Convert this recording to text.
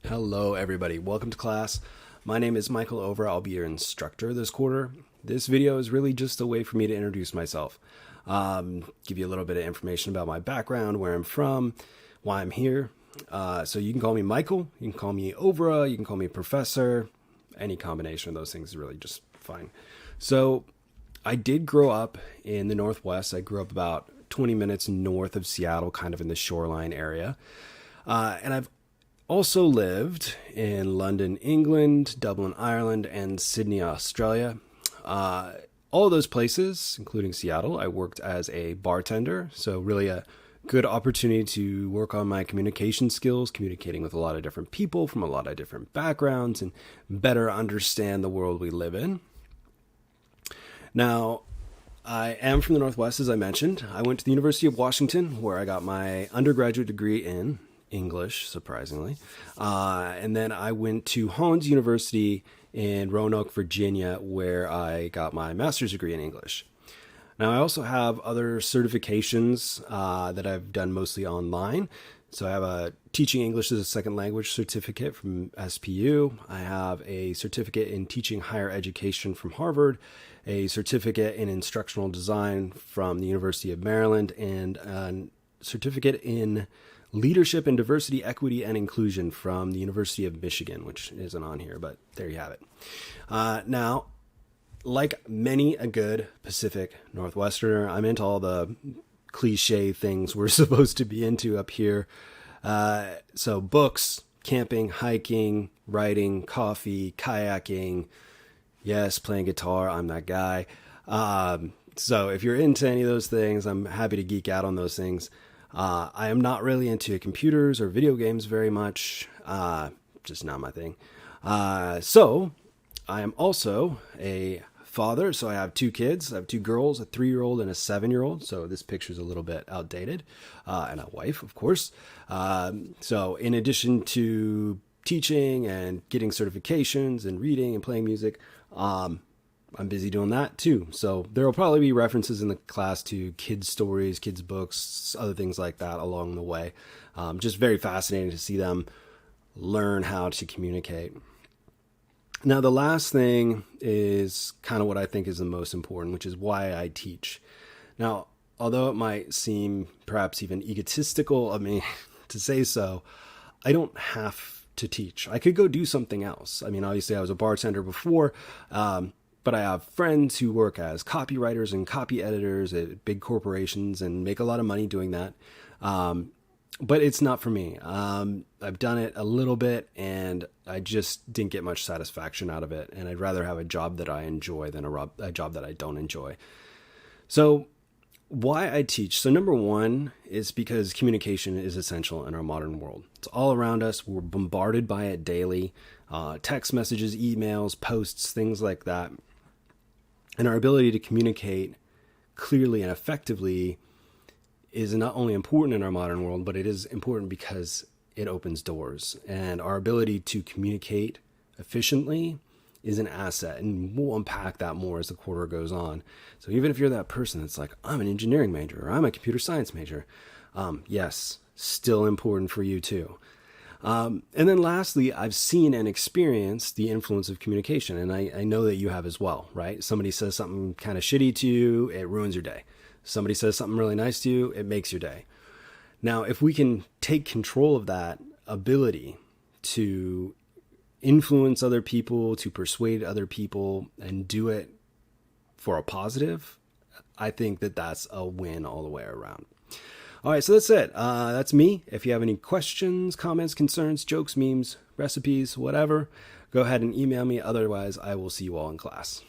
Hello everybody, welcome to class. My name is Michael Overa. I'll be your instructor this quarter. This video is really just a way for me to introduce myself. Give you a little bit of information about my background, where I'm from, why I'm here. So you can call me Michael, you can call me Overa, you can call me Professor. Any combination of those things is really just fine. So I did grow up in the Northwest. I grew up about 20 minutes north of Seattle, kind of in the shoreline area. And I've also lived in London, England, Dublin, Ireland, and Sydney, Australia. All of those places, including Seattle, I worked as a bartender. So really a good opportunity to work on my communication skills, communicating with a lot of different people from a lot of different backgrounds and better understand the world we live in. Now, I am from the Northwest, as I mentioned. I went to the University of Washington, where I got my undergraduate degree in English, surprisingly. And then I went to Hollins University in Roanoke, Virginia, where I got my master's degree in English. Now, I also have other certifications that I've done mostly online. So I have a Teaching English as a Second Language certificate from SPU. I have a certificate in Teaching Higher Education from Harvard, a certificate in Instructional Design from the University of Maryland, and a certificate in Leadership in Diversity, Equity, and Inclusion from the University of Michigan, which isn't on here, but there you have it. Now, like many a good Pacific Northwesterner, I'm into all the cliche things we're supposed to be into up here. So books, camping, hiking, writing, coffee, kayaking. Yes, playing guitar. I'm that guy. So if you're into any of those things, I'm happy to geek out on those things. I am not really into computers or video games very much. Just not my thing. So I am also a father. So I have two kids. I have two girls, a 3-year-old and a 7-year-old. So this picture's a little bit outdated. And a wife, of course. So in addition to teaching and getting certifications and reading and playing music, I'm busy doing that too. So there will probably be references in the class to kids' stories, kids' books, other things like that along the way. Just very fascinating to see them learn how to communicate. Now, the last thing is kind of what I think is the most important, which is why I teach. Now, although it might seem perhaps even egotistical of me to say so, I don't have to teach. I could go do something else. I mean, obviously I was a bartender before, but I have friends who work as copywriters and copy editors at big corporations and make a lot of money doing that. But it's not for me. I've done it a little bit and I just didn't get much satisfaction out of it. And I'd rather have a job that I enjoy than a job that I don't enjoy. So why I teach? So number one is because communication is essential in our modern world. It's all around us. We're bombarded by it daily. Text messages, emails, posts, things like that. And our ability to communicate clearly and effectively is not only important in our modern world, but it is important because it opens doors. And our ability to communicate efficiently is an asset. And we'll unpack that more as the quarter goes on. So even if you're that person that's like, I'm an engineering major or I'm a computer science major, yes, still important for you too. And then lastly, I've seen and experienced the influence of communication. And I know that you have as well, right? Somebody says something kind of shitty to you, it ruins your day. Somebody says something really nice to you, it makes your day. Now, if we can take control of that ability to influence other people, to persuade other people, and do it for a positive, I think that that's a win all the way around. All right, so that's it. That's me. If you have any questions, comments, concerns, jokes, memes, recipes, whatever, go ahead and email me. Otherwise, I will see you all in class.